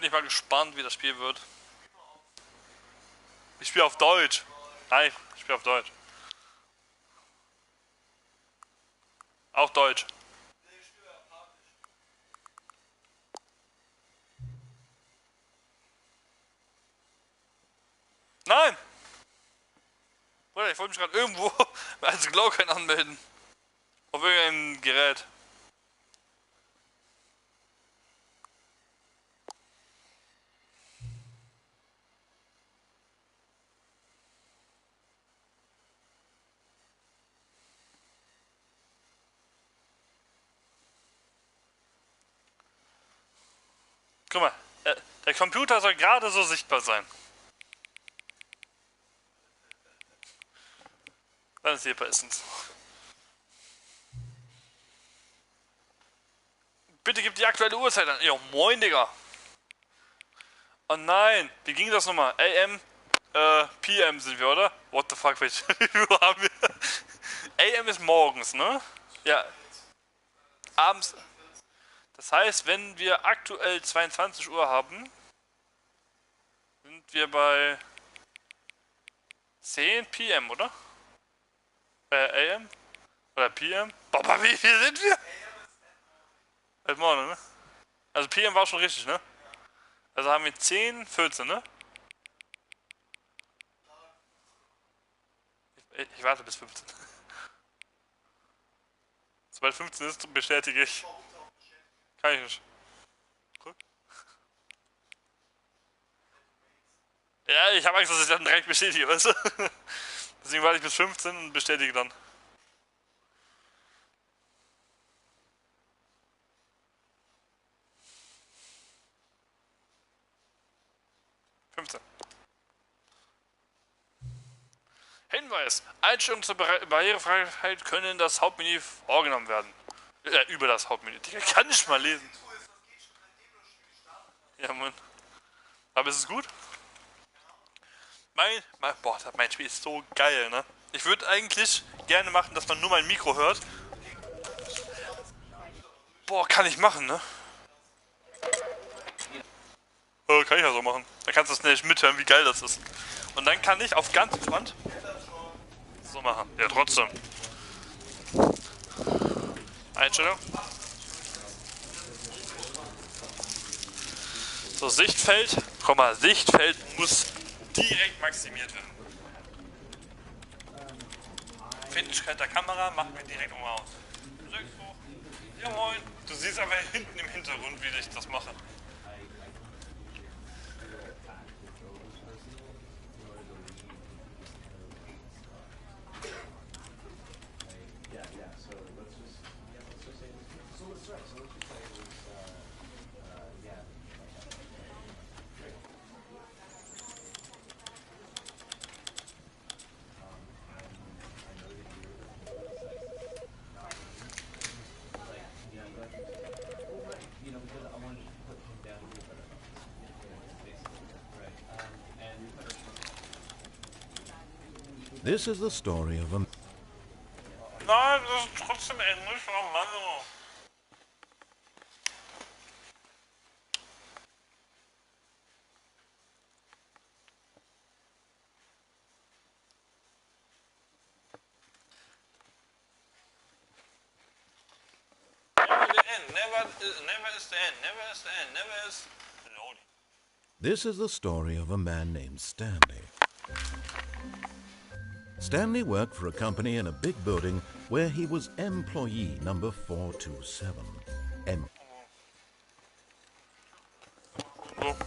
ich mal gespannt, wie das Spiel wird. Ich spiele auf Deutsch. Nein, ich spiele auf Deutsch. Auch Deutsch. Nein! Bruder, ich wollte mich gerade irgendwo als Glauben anmelden. Auf irgendeinem Gerät. Guck mal, der Computer soll gerade so sichtbar sein. Dann ist hier bestens. Bitte gib die aktuelle Uhrzeit an. Jo, moin, Digga. Oh nein, wie ging das nochmal? AM, PM sind wir, oder? What the fuck, welche Uhr haben wir? AM ist morgens, ne? Ja. Abends. Das heißt, wenn wir aktuell 22 Uhr haben, sind wir bei 10 PM, oder? AM? Oder PM? Boah, wie viel sind wir? Heute Morgen, ne? Also PM war schon richtig, ne? Also haben wir 10, 14, ne? Ich warte bis 15. Sobald 15 ist, bestätige ich. Kann ich nicht. Guck. Ja, ich habe Angst, dass ich dann direkt bestätige, weißt du? Deswegen warte ich bis 15 und bestätige dann. Hinweis! Einstellungen zur Barrierefreiheit können in das Hauptmenü vorgenommen werden. Über das Hauptmenü. Die kann ich mal lesen. Ja, Mann. Aber ist es gut? Mein Spiel ist so geil, ne? Ich würde eigentlich gerne machen, dass man nur mein Mikro hört. Boah, kann ich machen, ne? Kann ich ja so machen. Dann kannst du es nämlich mithören, wie geil das ist. Und dann kann ich auf ganz entspannt so machen. Ja, trotzdem. Einstellung. So, Sichtfeld. Sichtfeld muss direkt maximiert werden. Empfindlichkeit der Kamera machen wir direkt um aus. Du drückst hoch. Ja, moin. Du siehst aber hinten im Hintergrund, wie ich das mache. This is the story of a... Nein, das ist trotzdem Englisch, oh Mann. Never is the end, never is the end, never is loading. This is the story of a man named Stanley. Stanley worked for a company in a big building where he was employee number 427.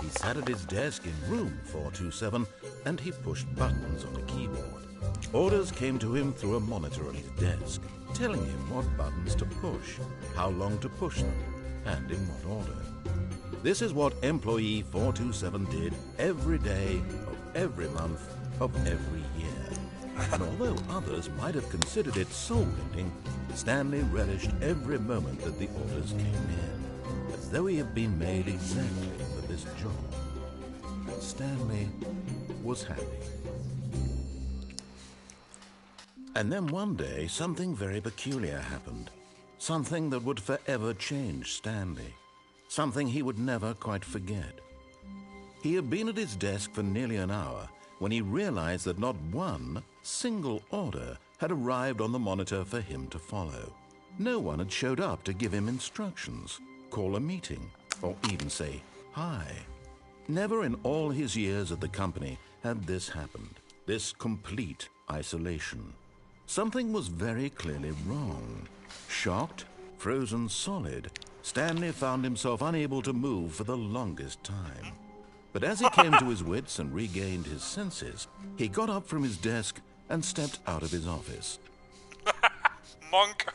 He sat at his desk in room 427 and he pushed buttons on a keyboard. Orders came to him through a monitor on his desk, telling him what buttons to push, how long to push them, and in what order. This is what employee 427 did every day of every month of every year. And although others might have considered it soul-ending, Stanley relished every moment that the orders came in, as though he had been made exactly for this job. And Stanley was happy. And then one day, something very peculiar happened. Something that would forever change Stanley. Something he would never quite forget. He had been at his desk for nearly an hour when he realized that not one single order had arrived on the monitor for him to follow. No one had showed up to give him instructions, call a meeting, or even say hi. Never in all his years at the company had this happened, this complete isolation. Something was very clearly wrong. Shocked, frozen solid, Stanley found himself unable to move for the longest time. But as he came to his wits and regained his senses, he got up from his desk and stepped out of his office. Monk.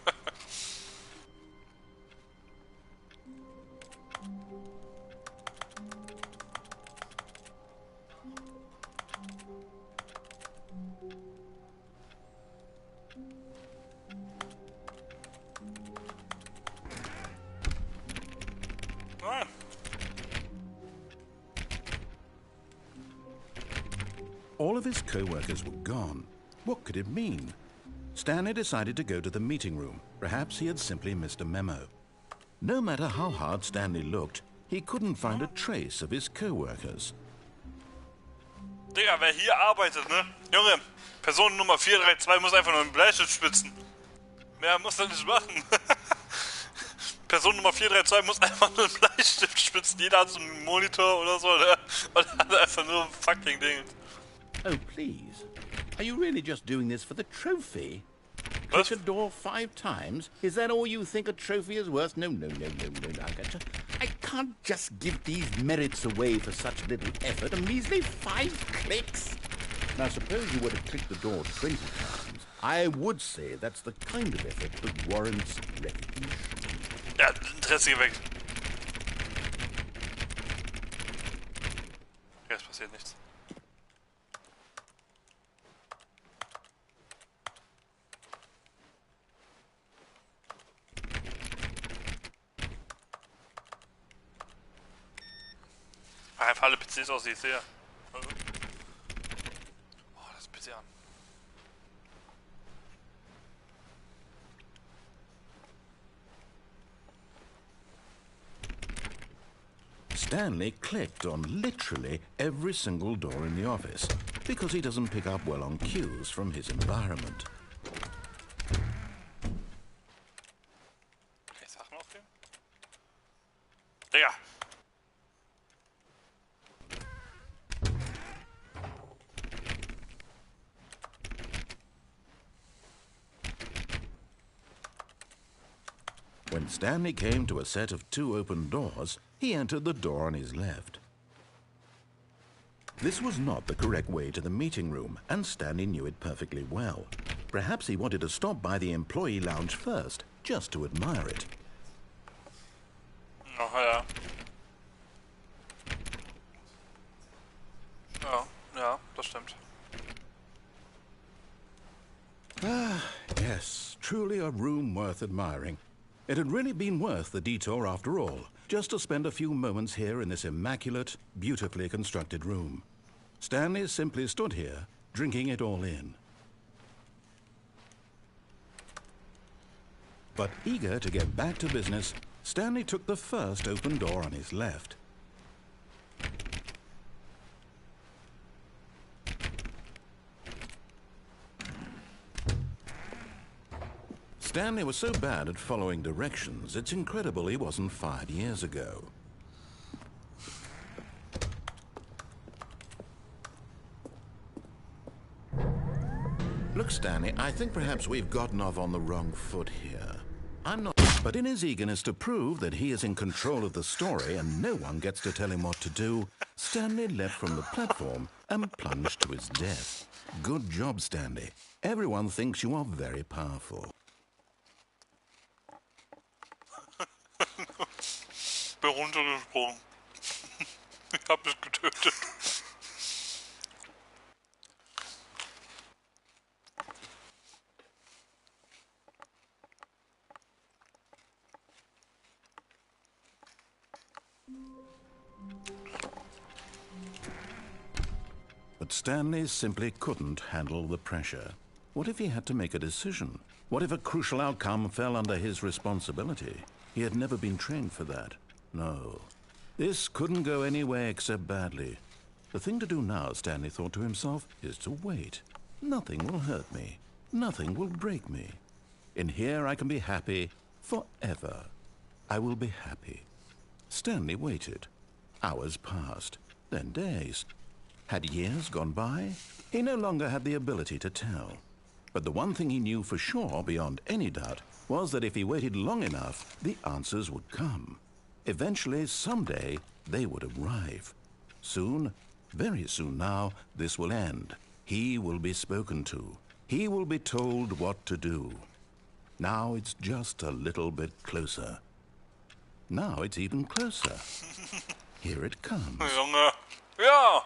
All of his co-workers were gone. What could it mean? Stanley decided to go to the meeting room. Perhaps he had simply missed a memo. No matter how hard Stanley looked, he couldn't find a trace of his co-workers. Digga, wer hier arbeitet, ne? Junge, Person Nummer 432 muss einfach nur einen Bleistift spitzen. Mehr muss er nicht machen. Person Nummer 432 muss einfach nur einen Bleistift spitzen. Jeder hat so einen Monitor oder so, ne? Und hat einfach nur ein fucking Ding. Oh, please. Are you really just doing this for the trophy? What? Click a door 5 times? Is that all you think a trophy is worth? No. I can't just give these merits away for such little effort. A measly 5 clicks. Now, suppose you were to click the door 20 times. I would say that's the kind of effort that warrants recognition. Ja, Interesse geweckt. Jetzt passiert nichts. Einfach alle PCs aus, die ich sehe. Also. Oh, das ist PC an. Stanley clicked on literally every single door in the office because he doesn't pick up well on cues from his environment. Kann ich Sachen aufnehmen? Digga! When Stanley came to a set of 2 open doors, he entered the door on his left. This was not the correct way to the meeting room, and Stanley knew it perfectly well. Perhaps he wanted to stop by the employee lounge first, just to admire it. Oh, ja. Ja, das stimmt. Ah, yes, truly a room worth admiring. It had really been worth the detour after all, just to spend a few moments here in this immaculate, beautifully constructed room. Stanley simply stood here, drinking it all in. But eager to get back to business, Stanley took the first open door on his left. Stanley was so bad at following directions, it's incredible he wasn't fired years ago. Look, Stanley, I think perhaps we've gotten off on the wrong foot here. I'm not... But in his eagerness to prove that he is in control of the story and no one gets to tell him what to do, Stanley leapt from the platform and plunged to his death. Good job, Stanley. Everyone thinks you are very powerful. Bin runtergesprungen. Ich hab mich getötet. But Stanley simply couldn't handle the pressure. What if he had to make a decision? What if a crucial outcome fell under his responsibility? He had never been trained for that. No. This couldn't go anywhere except badly. The thing to do now, Stanley thought to himself, is to wait. Nothing will hurt me. Nothing will break me. In here I can be happy forever. I will be happy. Stanley waited. Hours passed, then days. Had years gone by? He no longer had the ability to tell. But the one thing he knew for sure, beyond any doubt, was that if he waited long enough, the answers would come. Eventually, someday, they would arrive. Soon, very soon now, this will end. He will be spoken to. He will be told what to do. Now it's just a little bit closer. Now it's even closer. Here it comes. Junge. Ja.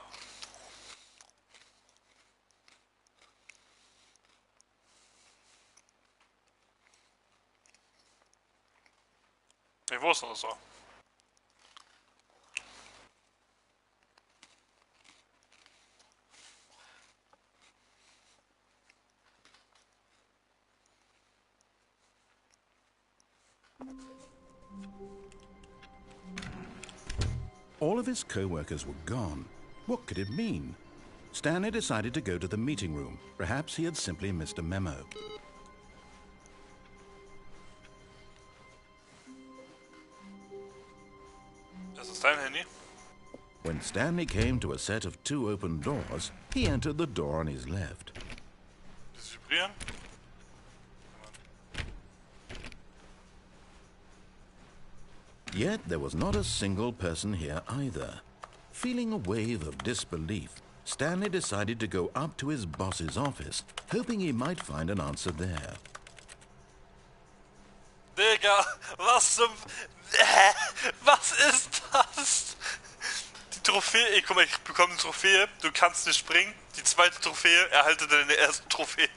Ich wusste das so. All of his co-workers were gone. What could it mean? Stanley decided to go to the meeting room. Perhaps he had simply missed a memo. Das ist dein Handy. When Stanley came to a set of 2 open doors, he entered the door on his left. Das Vibrieren. Yet there was not a single person here either. Feeling a wave of disbelief, Stanley decided to go up to his boss's office, hoping he might find an answer there. Digga, was zum... Was ist das? Die Trophäe... Ey, guck mal, ich bekomme eine Trophäe. Du kannst nicht springen. Die zweite Trophäe, erhalte deine erste Trophäe.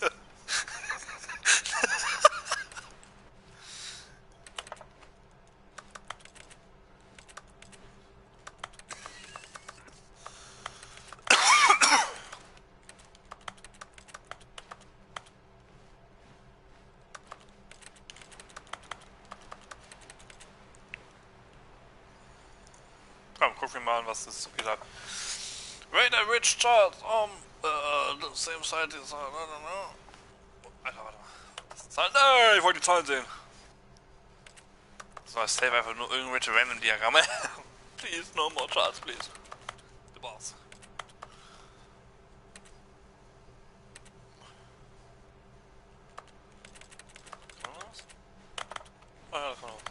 Gucken wir mal an, was das wieder. Rate a rich child the same side as Alter, warte mal. Das Zahlen. Ich wollte die Zahlen sehen. So, ich save einfach nur irgendwelche random Diagramme. Please, no more charts, please. The boss. Kann man das? Ah ja, das kann man auch.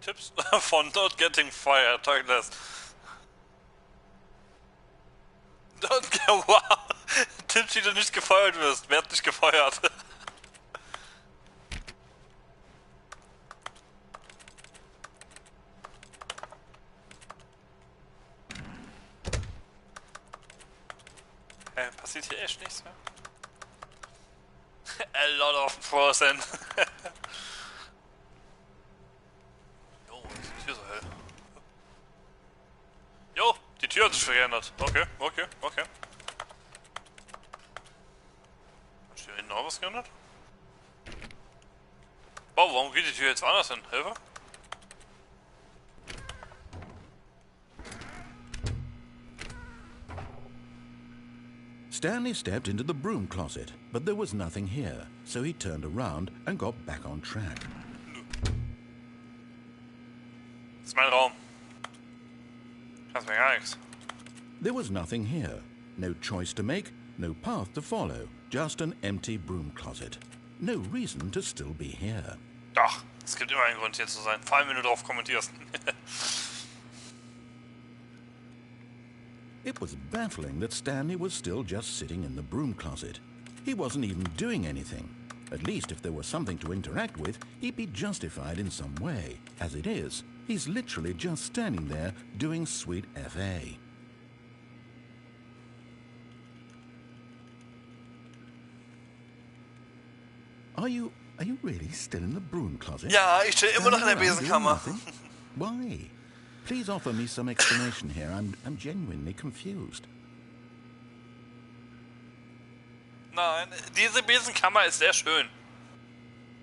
Tipps von not getting fired, Tag das. Don't get wow. Tipps, wie du nicht gefeuert wirst. Werd nicht gefeuert. Passiert hier echt nichts mehr? A lot of frozen. Jo, die Tür hat sich verändert. Okay. Hat sich hier hinten auch was geändert? Oh, warum geht die Tür jetzt woanders hin? Hilfe? Stanley stepped into the broom closet, but there was nothing here, so he turned around and got back on track. Das ist mein Raum. Kannst mir gar nichts. There was nothing here. No choice to make, no path to follow. Just an empty broom closet. No reason to still be here. Doch, es gibt immer einen Grund hier zu sein. Vor allem, wenn du drauf kommentierst. It was baffling that Stanley was still just sitting in the broom closet. He wasn't even doing anything. At least if there was something to interact with, he'd be justified in some way. As it is, he's literally just standing there doing sweet FA. Are you really still in the broom closet? Ja, ich stehe immer noch in der Standing around doing Besenkammer. nothing? Why? Please offer me some explanation here. I'm genuinely confused. Nein, diese Besenkammer ist sehr schön.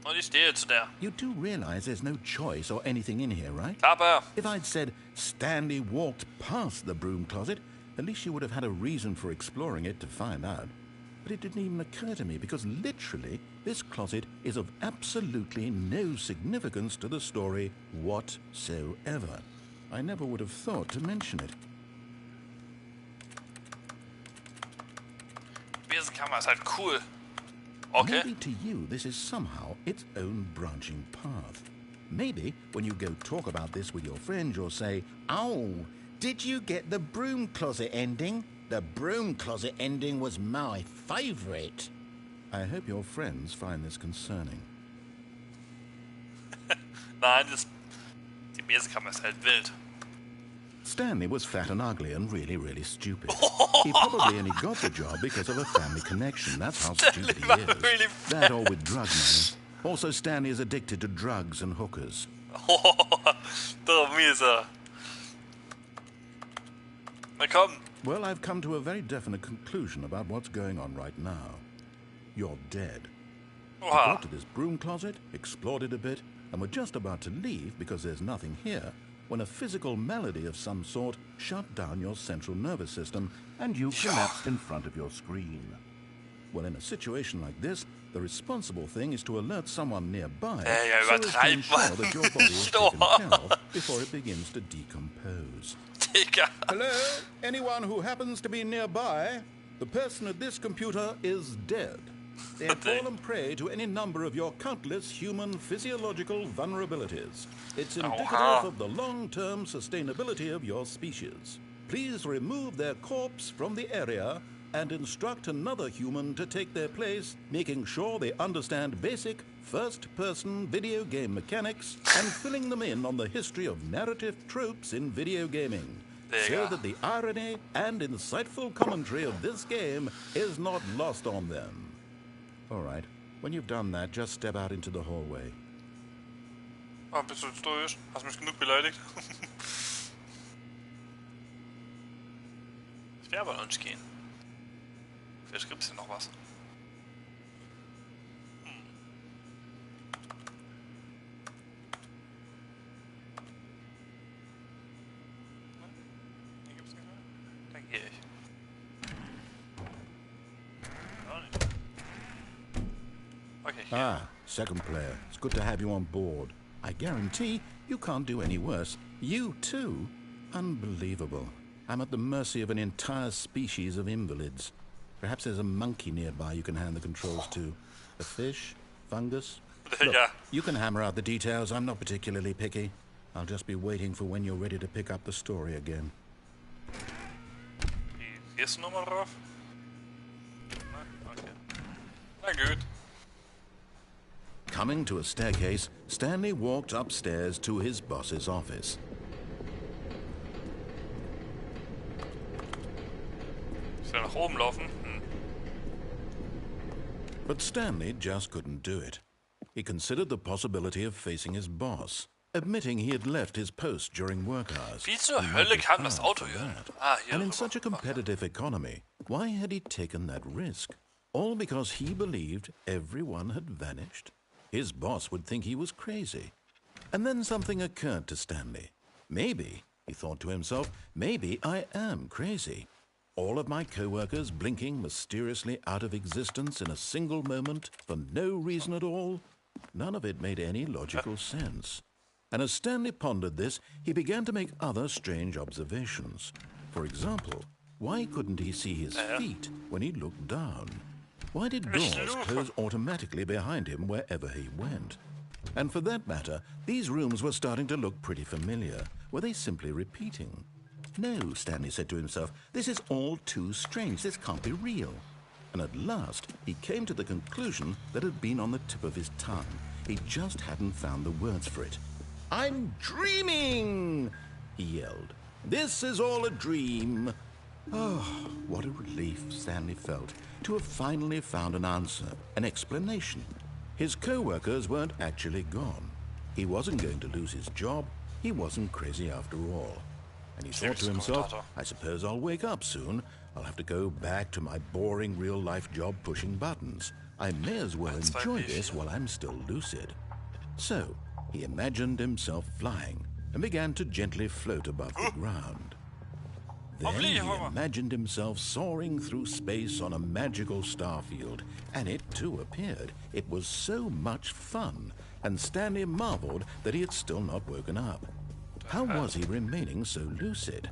Und ich stehe zu der. You do realize there's no choice or anything in here, right? Aber If I'd said Stanley walked past the broom closet, at least you would have had a reason for exploring it to find out. But it didn't even occur to me because literally this closet is of absolutely no significance to the story whatsoever. I never would have thought to mention it. die Besenkammer ist halt cool. Okay. Maybe to you this is somehow its own branching path. Maybe when you go talk about this with your friends you'll say, "Oh, did you get the broom closet ending? The broom closet ending was my favorite." I hope your friends find this concerning. Nein, die Besenkammer ist halt wild. Stanley was fat and ugly and really, really stupid. He probably only got the job because of a family connection. That's how stupid he Stanley war is. really That or with drug money. Also, Stanley is addicted to drugs and hookers. Doch, mieser. Na komm. Well, I've come to a very definite conclusion about what's going on right now. You're dead. You Oha. got to this broom closet, explored it a bit, and were just about to leave because there's nothing here, when a physical malady of some sort shut down your central nervous system and you collapsed in front of your screen. Well, in a situation like this, the responsible thing is to alert someone nearby Ja, so as to übertreib ensure mal. that your body is taken care of before it begins to decompose. Digga. Hello? Anyone who happens to be nearby? The person at this computer is dead. They have fallen prey to any number of your countless human physiological vulnerabilities. It's indicative of the long-term sustainability of your species. Please remove their corpse from the area and instruct another human to take their place, making sure they understand basic first-person video game mechanics and filling them in on the history of narrative tropes in video gaming, so that the irony and insightful commentary of this game is not lost on them. All right, when you've done that, just step out into the hallway. Ah, bist du jetzt durch? Hast mich genug beleidigt? Ich will aber noch nicht gehen. Vielleicht gibt's hier noch was. Hier gibt's nicht mehr. Dann gehe ich. Auch nicht. Okay, hier. Ah, second player. It's good to have you on board. I guarantee you can't do any worse. You too? Unbelievable. I'm at the mercy of an entire species of invalids. Perhaps there's a monkey nearby you can hand the controls to. A fish? Fungus? Look, Ja. you can hammer out the details. I'm not particularly picky. I'll just be waiting for when you're ready to pick up the story again. Hier ist Nummer drauf? Nein? Okay. Na gut. Coming to a staircase, Stanley walked upstairs to his boss's office. Ich soll nach oben laufen? But Stanley just couldn't do it. He considered the possibility of facing his boss, admitting he had left his post during work hours. Wie zur He might Hölle be kam das fired Auto for hier? that. Ah, hier And in rüber. such a competitive economy, why had he taken that risk? All because he believed everyone had vanished? His boss would think he was crazy. And then something occurred to Stanley. Maybe, he thought to himself, maybe I am crazy. All of my co-workers blinking mysteriously out of existence in a single moment for no reason at all? None of it made any logical sense. And as Stanley pondered this, he began to make other strange observations. For example, why couldn't he see his feet when he looked down? Why did doors close automatically behind him wherever he went? And for that matter, these rooms were starting to look pretty familiar. Were they simply repeating? No, Stanley said to himself, this is all too strange. This can't be real. And at last, he came to the conclusion that had been on the tip of his tongue. He just hadn't found the words for it. "I'm dreaming!" he yelled. "This is all a dream." Oh, what a relief Stanley felt to have finally found an answer, an explanation. His co-workers weren't actually gone. He wasn't going to lose his job. He wasn't crazy after all. And he thought to himself, I suppose I'll wake up soon. I'll have to go back to my boring real-life job pushing buttons. I may as well enjoy this while I'm still lucid. So, he imagined himself flying and began to gently float above the ground. Then he imagined himself soaring through space on a magical starfield, and it too appeared. It was so much fun, and Stanley marveled that he had still not woken up. How was he remaining so lucid?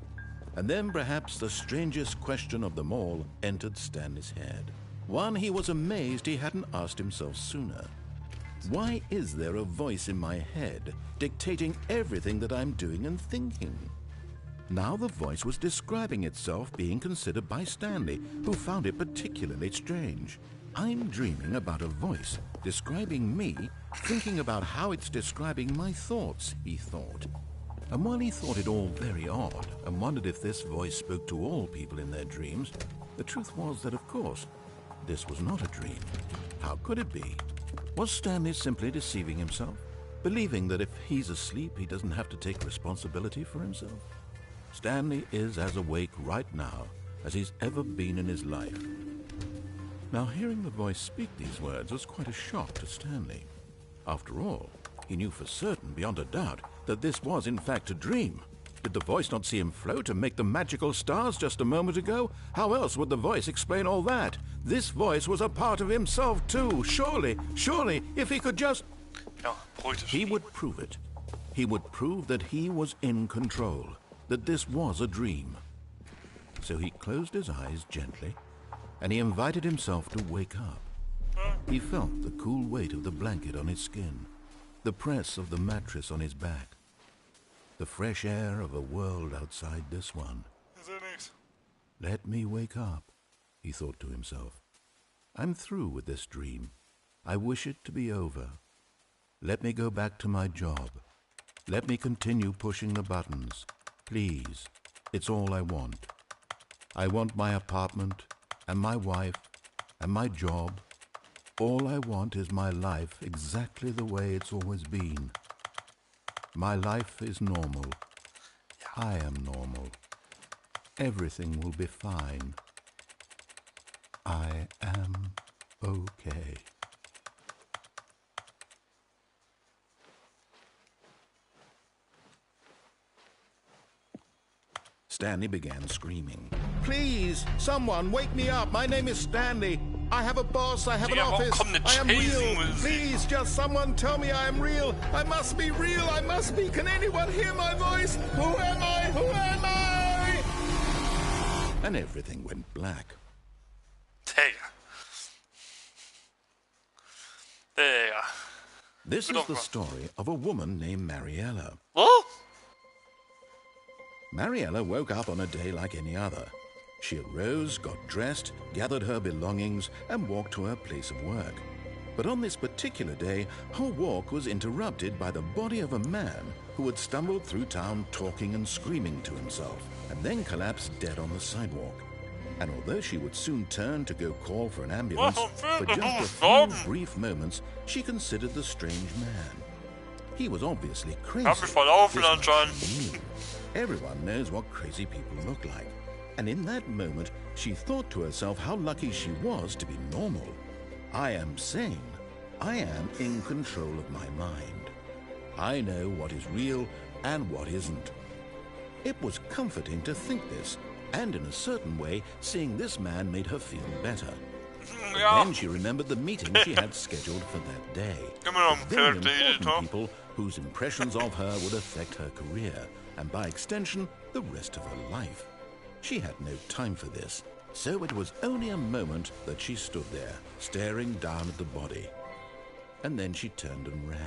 And then perhaps the strangest question of them all entered Stanley's head. One he was amazed he hadn't asked himself sooner. Why is there a voice in my head dictating everything that I'm doing and thinking? Now the voice was describing itself being considered by Stanley, who found it particularly strange. I'm dreaming about a voice describing me, thinking about how it's describing my thoughts, he thought. And while he thought it all very odd and wondered if this voice spoke to all people in their dreams, the truth was that, of course, this was not a dream. How could it be? Was Stanley simply deceiving himself, believing that if he's asleep, he doesn't have to take responsibility for himself? Stanley is as awake right now as he's ever been in his life. Now, hearing the voice speak these words was quite a shock to Stanley. After all, he knew for certain, beyond a doubt, that this was in fact a dream. Did the voice not see him float and make the magical stars just a moment ago? How else would the voice explain all that? This voice was a part of himself too. Surely, if he could just... He would prove it. He would prove that he was in control, that this was a dream. So he closed his eyes gently, and he invited himself to wake up. He felt the cool weight of the blanket on his skin, the press of the mattress on his back, the fresh air of a world outside this one. Let me wake up, he thought to himself. I'm through with this dream. I wish it to be over. Let me go back to my job. Let me continue pushing the buttons. Please, it's all I want. I want my apartment, and my wife, and my job. All I want is my life exactly the way it's always been. My life is normal. I am normal. Everything will be fine. I am okay. Stanley began screaming. Please, someone, wake me up. My name is Stanley. I have a boss. I have an office. I am real. Please, just someone tell me I am real. I must be real. I must be. Can anyone hear my voice? Who am I? Who am I? And everything went black. This is the story of a woman named Mariella. What? Mariella woke up on a day like any other. She arose, got dressed, gathered her belongings, and walked to her place of work. But on this particular day, her walk was interrupted by the body of a man who had stumbled through town talking and screaming to himself, and then collapsed dead on the sidewalk. And although she would soon turn to go call for an ambulance, for just a few brief moments, she considered the strange man. He was obviously crazy. This much she knew. Everyone knows what crazy people look like. And in that moment, she thought to herself how lucky she was to be normal. I am sane. I am in control of my mind. I know what is real and what isn't. It was comforting to think this, and in a certain way, seeing this man made her feel better. But then she remembered the meeting she had scheduled for that day. Very important people whose impressions of her would affect her career, and by extension, the rest of her life. She had no time for this, so it was only a moment that she stood there, staring down at the body. And then she turned and ran.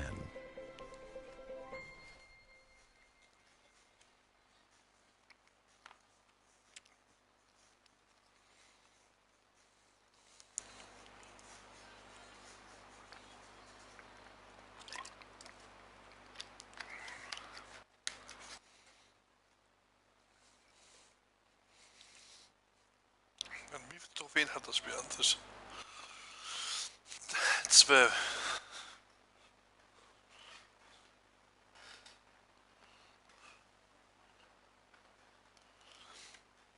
Wie viel Trophäen hat das Spiel an sich? 12.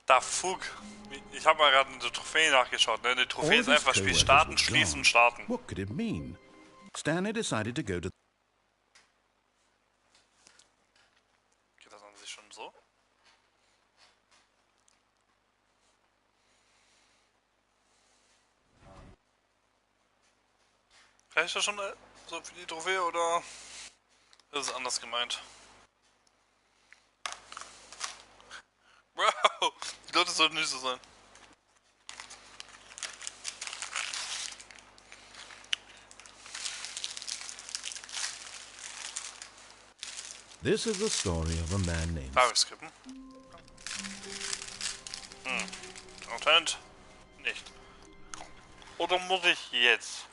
Da Fug. Ich habe mal gerade eine Trophäe nachgeschaut, ne? Eine Trophäe ist einfach Spiel starten, schließen, starten. What could it mean? Stanley decided to go to... Geht das an sich schon so? Reicht das schon so für die Trophäe oder ist es anders gemeint? Wow, ich glaube, das sollte nicht so sein. This is the story of a man named... Darf ich skippen? Content? Nicht. Oder muss ich jetzt?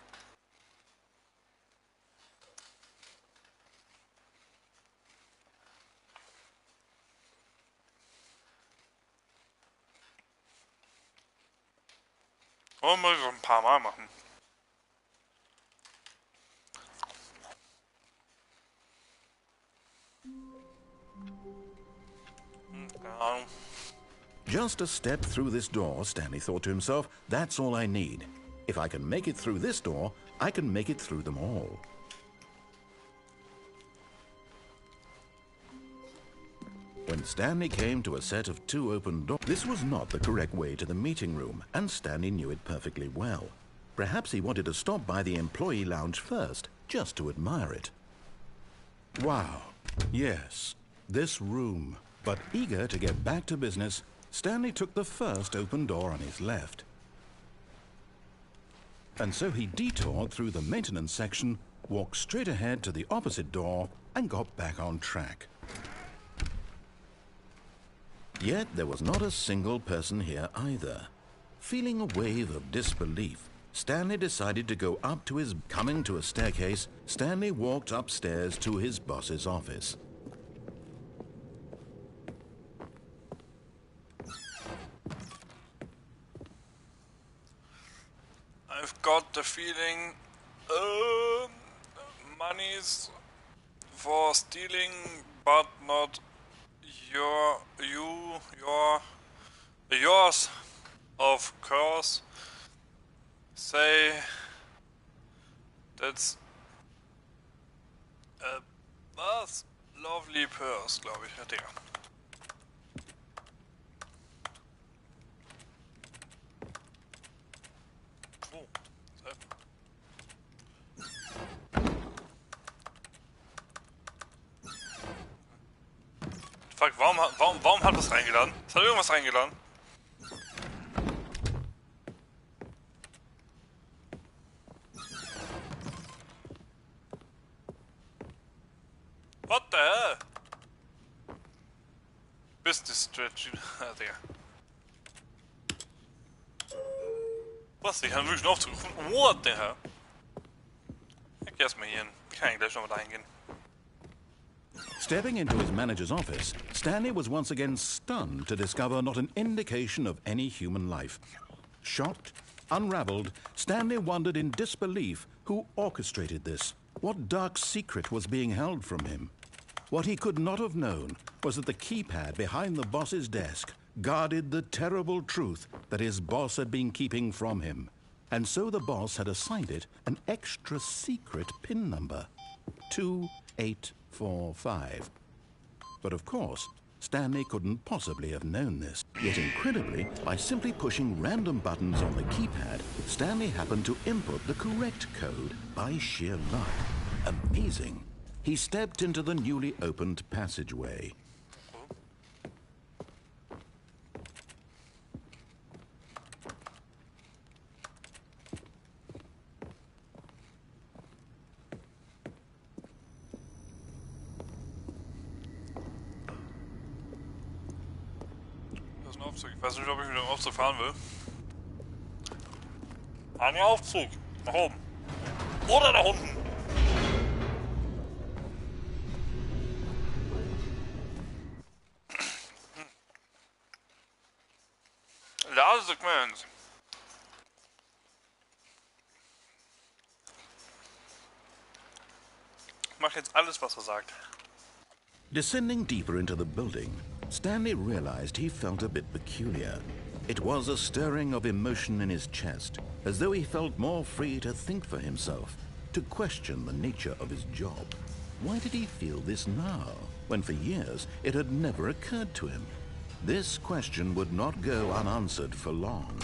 Oder muss ich das ein paar Mal machen? Keine Ahnung. Just a step through this door, Stanley thought to himself, that's all I need. If I can make it through this door, I can make it through them all. When Stanley came to a set of 2 open doors, this was not the correct way to the meeting room, and Stanley knew it perfectly well. Perhaps he wanted to stop by the employee lounge first, just to admire it. Wow, yes, this room. But eager to get back to business, Stanley took the first open door on his left. And so he detoured through the maintenance section, walked straight ahead to the opposite door, and got back on track. Yet there was not a single person here either. Feeling a wave of disbelief, Stanley decided to go up to his... Coming to a staircase, Stanley walked upstairs to his boss's office. I've got the feeling money's for stealing, but not yours, of course. Say that's was lovely purse, glaube ich, ja, Digga. Oh, fuck, warum hat das reingeladen? Es hat irgendwas reingeladen. What the hell? Business Strategy. Digga. Was? Ich kann wirklich einen Aufzug gefunden? What the hell? Ich geh erstmal hier hin. Ich kann gleich noch mal dahin gehen. Stepping into his manager's office, Stanley was once again stunned to discover not an indication of any human life. Shocked, unraveled, Stanley wondered in disbelief who orchestrated this. What dark secret was being held from him? What he could not have known was that the keypad behind the boss's desk guarded the terrible truth that his boss had been keeping from him. And so the boss had assigned it an extra secret PIN number, 2845. But of course, Stanley couldn't possibly have known this. Yet incredibly, by simply pushing random buttons on the keypad, Stanley happened to input the correct code by sheer luck. Amazing. He stepped into the newly opened passageway. Ich weiß nicht, ob ich mit dem Aufzug fahren will. An den Aufzug. Nach oben. Oder nach unten. Ladesegment. Ich mache jetzt alles, was er sagt. Descending deeper into the building, Stanley realized he felt a bit peculiar. It was a stirring of emotion in his chest, as though he felt more free to think for himself, to question the nature of his job. Why did he feel this now, when for years it had never occurred to him? This question would not go unanswered for long.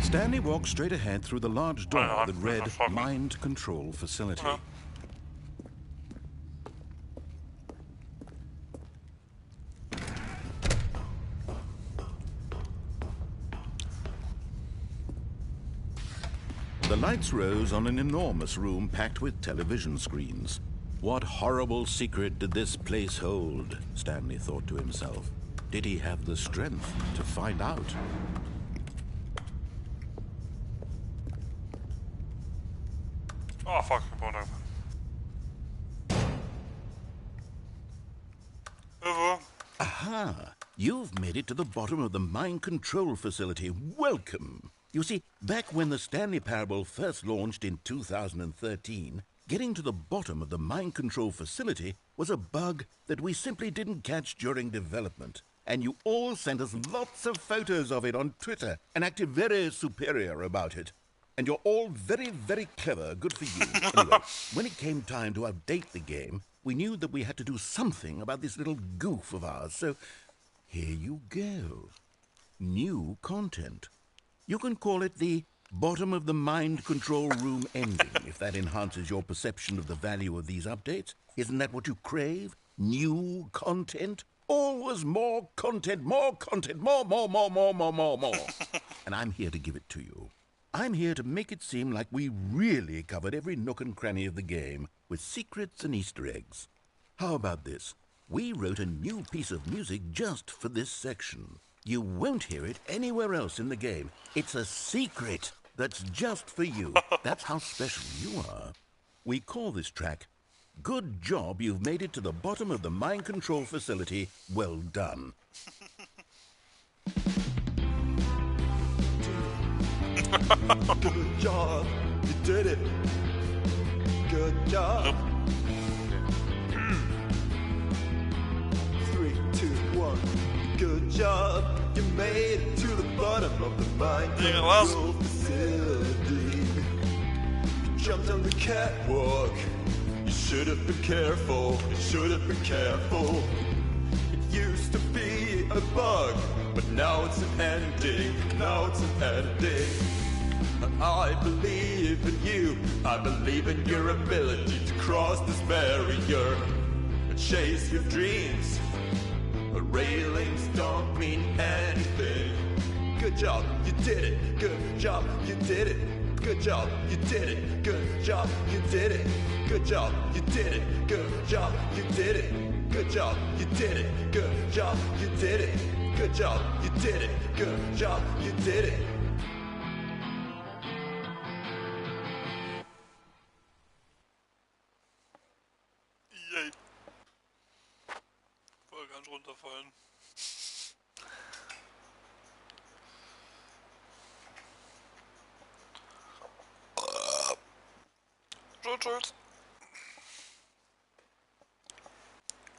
Stanley walked straight ahead through the large door that read Mind Control Facility. The lights rose on an enormous room packed with television screens. What horrible secret did this place hold? Stanley thought to himself. Did he have the strength to find out? Oh, fuck. Aha! You've made it to the bottom of the mind control facility. Welcome! You see, back when the Stanley Parable first launched in 2013, getting to the bottom of the mind control facility was a bug that we simply didn't catch during development. And you all sent us lots of photos of it on Twitter and acted very superior about it. And you're all very, very clever. Good for you. Anyway, when it came time to update the game, we knew that we had to do something about this little goof of ours. So here you go. New content. You can call it the bottom of the mind control room ending, if that enhances your perception of the value of these updates. Isn't that what you crave? New content? Always more content, more content, more. And I'm here to give it to you. I'm here to make it seem like we really covered every nook and cranny of the game with secrets and Easter eggs. How about this? We wrote a new piece of music just for this section. You won't hear it anywhere else in the game. It's a secret that's just for you. That's how special you are. We call this track, Good Job You've Made It to the Bottom of the Mind Control Facility. Well done. Good job, you did it. Good job. 3, 2, 1. Good job, you made it to the bottom of the mind control facility. You jumped on the catwalk. You should have been careful. You should have been careful. It used to be a bug, but now it's an ending. Now it's an ending. I believe in you. I believe in your ability to cross this barrier and chase your dreams. The railings don't mean anything. Good job, you did it. Good job, you did it. Good job, you did it. Good job, you did it. Good job, you did it. Good job, you did it. Good job, you did it. Good job, you did it. Good job, you did it. Good job, you did it. Yay. Voll ganz runterfallen. Schulz.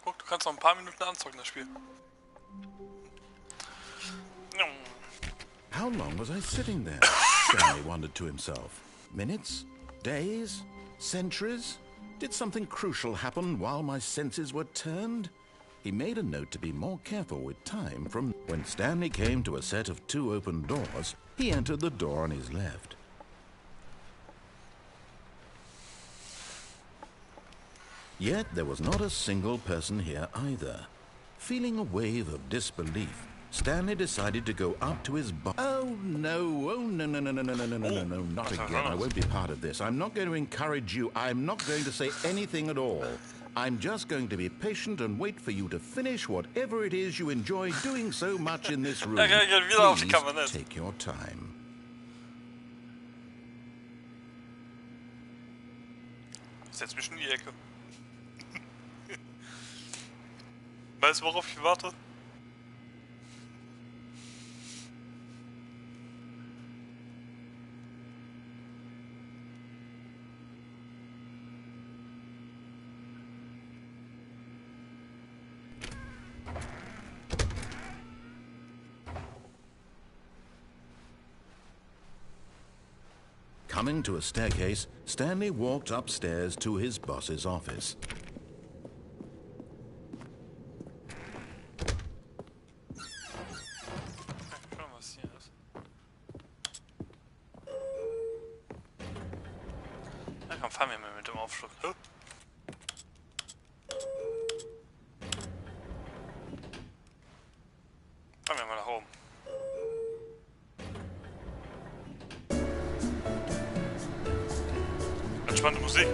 Guck, du kannst noch ein paar Minuten anzocken, das Spiel. How long was I sitting there? Stanley wondered to himself. Minutes? Days? Centuries? Did something crucial happen while my senses were turned? He made a note to be more careful with time from when Stanley came to a set of 2 open doors. He entered the door on his left. Yet there was not a single person here either. Feeling a wave of disbelief, Stanley decided to go up to his bar. Oh no, not again. I won't be part of this. I'm not going to encourage you. I'm not going to say anything at all. I'm just going to be patient and wait for you to finish whatever it is you enjoy doing so much in this room. Please take your time. Setz mich in die Ecke. Weißt du, worauf ich warte? Coming to a staircase, Stanley walked upstairs to his boss's office. Schauen, was hier ist. Na komm, fahren wir mal mit dem Aufschlag. Fahren wir mal nach oben. Entspannte Musik.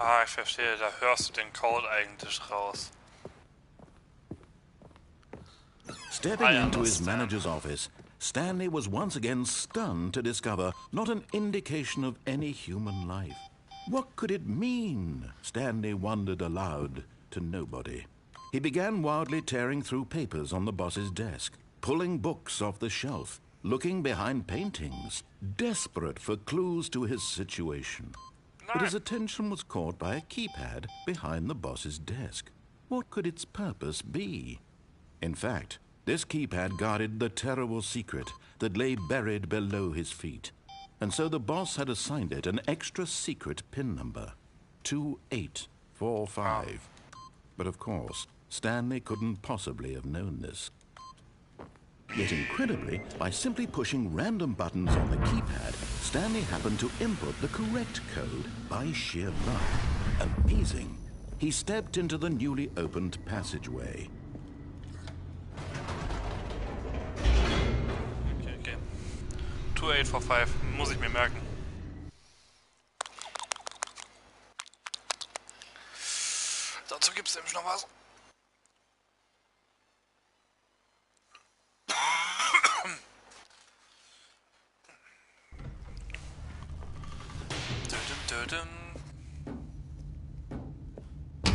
Ah, ich verstehe, da hörst du den Code eigentlich raus. Stepping into his manager's office, Stanley was once again stunned to discover not an indication of any human life. What could it mean? Stanley wondered aloud to nobody. He began wildly tearing through papers on the boss's desk, pulling books off the shelf, looking behind paintings, desperate for clues to his situation. But his attention was caught by a keypad behind the boss's desk. What could its purpose be? In fact, this keypad guarded the terrible secret that lay buried below his feet. And so the boss had assigned it an extra secret PIN number, 2845. But of course, Stanley couldn't possibly have known this. Yet incredibly, by simply pushing random buttons on the keypad, Stanley happened to input the correct code by sheer luck. Amazing. He stepped into the newly opened passageway. Okay. 2845, muss ich mir merken. Dazu gibt's nämlich noch was.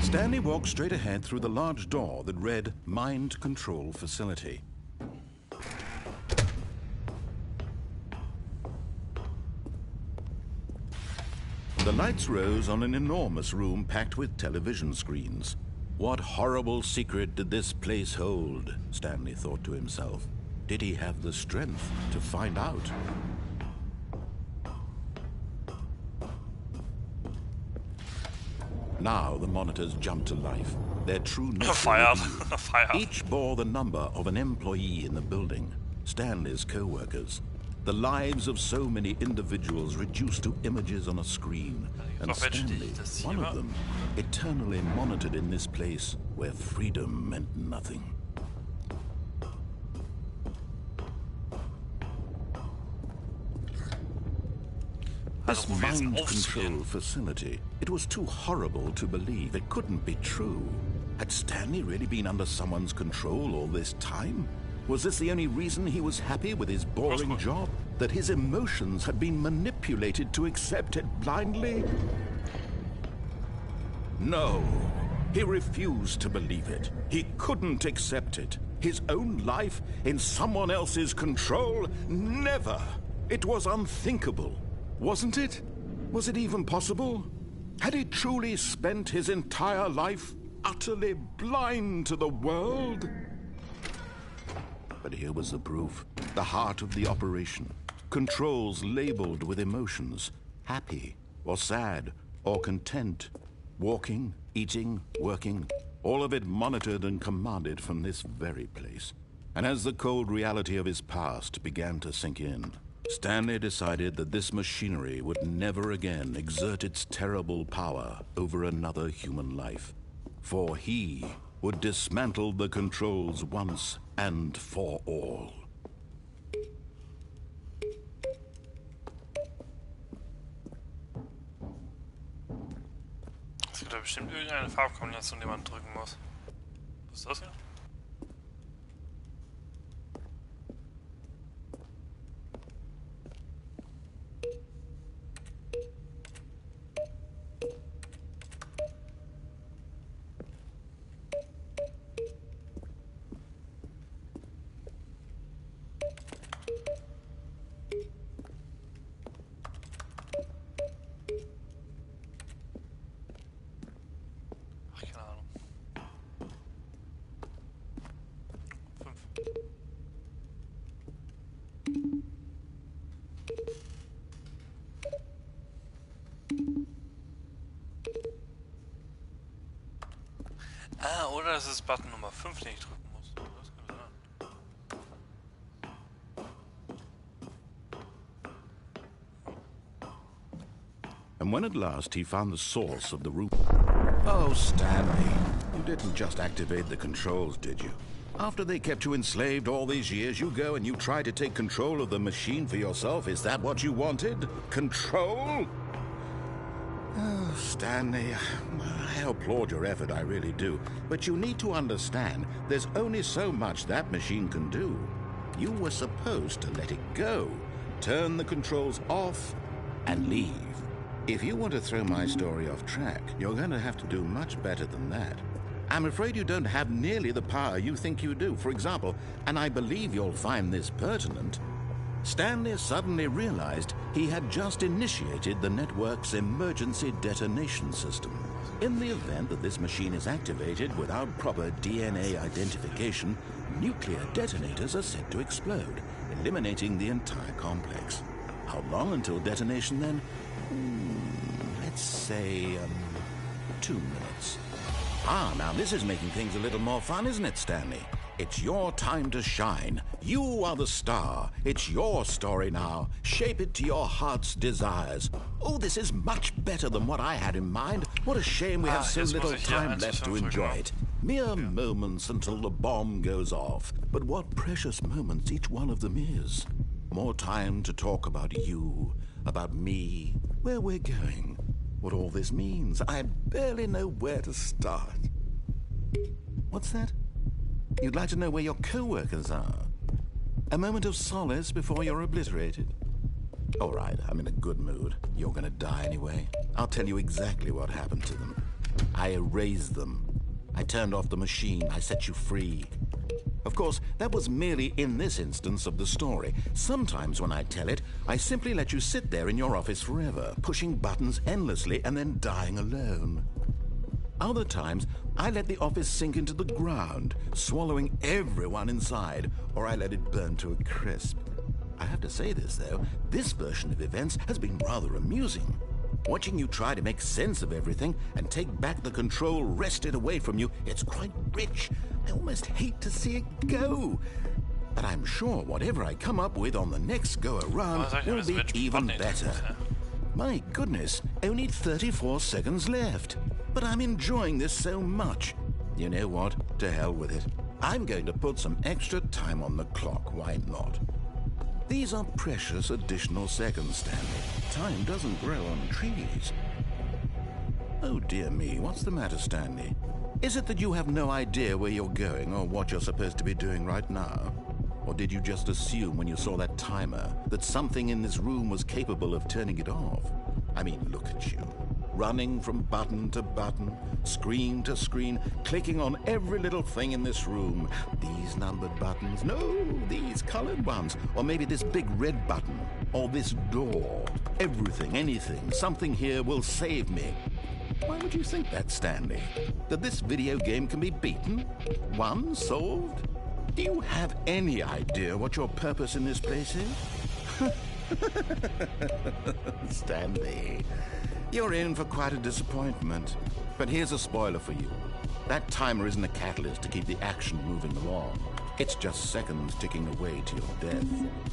Stanley walked straight ahead through the large door that read Mind Control Facility. The lights rose on an enormous room packed with television screens. What horrible secret did this place hold? Stanley thought to himself. Did he have the strength to find out? Now the monitors jumped to life. Their true nature Fired. revealed. Fired. Each bore the number of an employee in the building, Stanley's co-workers. The lives of so many individuals reduced to images on a screen. And Stanley, one of them, eternally monitored in this place where freedom meant nothing. This mind control facility, it was too horrible to believe. It couldn't be true. Had Stanley really been under someone's control all this time? Was this the only reason he was happy with his boring job? That his emotions had been manipulated to accept it blindly? No. He refused to believe it. He couldn't accept it. His own life in someone else's control? Never. It was unthinkable. Wasn't it? Was it even possible? Had he truly spent his entire life utterly blind to the world? But here was the proof. The heart of the operation. Controls labeled with emotions. Happy, or sad, or content. Walking, eating, working. All of it monitored and commanded from this very place. And as the cold reality of his past began to sink in, Stanley decided that this machinery would never again exert its terrible power over another human life. For he would dismantle the controls once and for all. Es gibt da bestimmt irgendeine Farbkombination, die man drücken muss. Was ist das hier? Button Nummer 5, den ich drücken muss. Das kann sein. And when at last he found the source of the room... Oh, Stanley, you didn't just activate the controls, did you? After they kept you enslaved all these years, you go and you try to take control of the machine for yourself. Is that what you wanted? Control? Oh, Stanley, I applaud your effort, I really do. But you need to understand, there's only so much that machine can do. You were supposed to let it go, turn the controls off, and leave. If you want to throw my story off track, you're going to have to do much better than that. I'm afraid you don't have nearly the power you think you do. For example, and I believe you'll find this pertinent, Stanley suddenly realized he had just initiated the network's emergency detonation system. In the event that this machine is activated without proper DNA identification, nuclear detonators are set to explode, eliminating the entire complex. How long until detonation then? Let's say, 2 minutes. Ah, now this is making things a little more fun, isn't it, Stanley? It's your time to shine. You are the star. It's your story now. Shape it to your heart's desires. Oh, this is much better than what I had in mind. What a shame we have so little time left to enjoy it. Mere moments until the bomb goes off. But what precious moments each one of them is. More time to talk about you, about me, where we're going, what all this means. I barely know where to start. What's that? You'd like to know where your co-workers are? A moment of solace before you're obliterated? All right, I'm in a good mood. You're gonna die anyway. I'll tell you exactly what happened to them. I erased them. I turned off the machine. I set you free. Of course, that was merely in this instance of the story. Sometimes when I tell it, I simply let you sit there in your office forever, pushing buttons endlessly and then dying alone. Other times, I let the office sink into the ground, swallowing everyone inside, or I let it burn to a crisp. I have to say this, though, this version of events has been rather amusing. Watching you try to make sense of everything and take back the control wrested away from you, it's quite rich. I almost hate to see it go. But I'm sure whatever I come up with on the next go-around will be even better. My goodness, only 34 seconds left. But I'm enjoying this so much. You know what? To hell with it. I'm going to put some extra time on the clock, why not? These are precious additional seconds, Stanley. Time doesn't grow on trees. Oh dear me, what's the matter, Stanley? Is it that you have no idea where you're going or what you're supposed to be doing right now? Or did you just assume when you saw that timer that something in this room was capable of turning it off? I mean, look at you. Running from button to button, screen to screen, clicking on every little thing in this room. These numbered buttons, no, these colored ones. Or maybe this big red button, or this door. Everything, anything, something here will save me. Why would you think that, Stanley? That this video game can be beaten? Won? Solved? Do you have any idea what your purpose in this place is? Stanley, you're in for quite a disappointment. But here's a spoiler for you. That timer isn't a catalyst to keep the action moving along. It's just seconds ticking away to your death.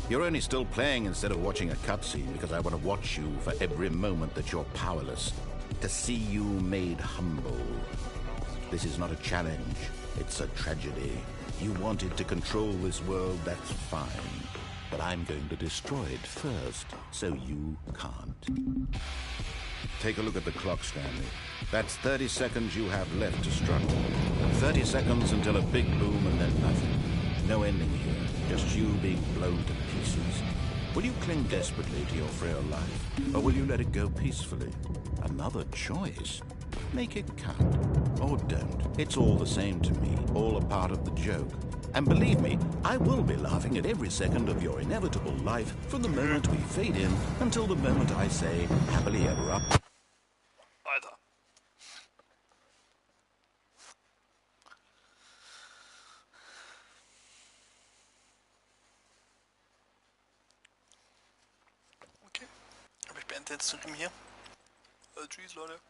You're only still playing instead of watching a cutscene because I want to watch you for every moment that you're powerless. To see you made humble. This is not a challenge. It's a tragedy. You wanted to control this world, that's fine. But I'm going to destroy it first, so you can't. Take a look at the clock, Stanley. That's 30 seconds you have left to struggle. 30 seconds until a big boom and then nothing. No ending here, just you being blown to pieces. Will you cling desperately to your frail life, or will you let it go peacefully? Another choice. Make it count. Or don't. It's all the same to me, all a part of the joke. And believe me, I will be laughing at every second of your inevitable life from the moment we fade in until the moment I say, happily ever up. Alter. Okay. Aber ich beende den Stream hier. Tschüss, Leute.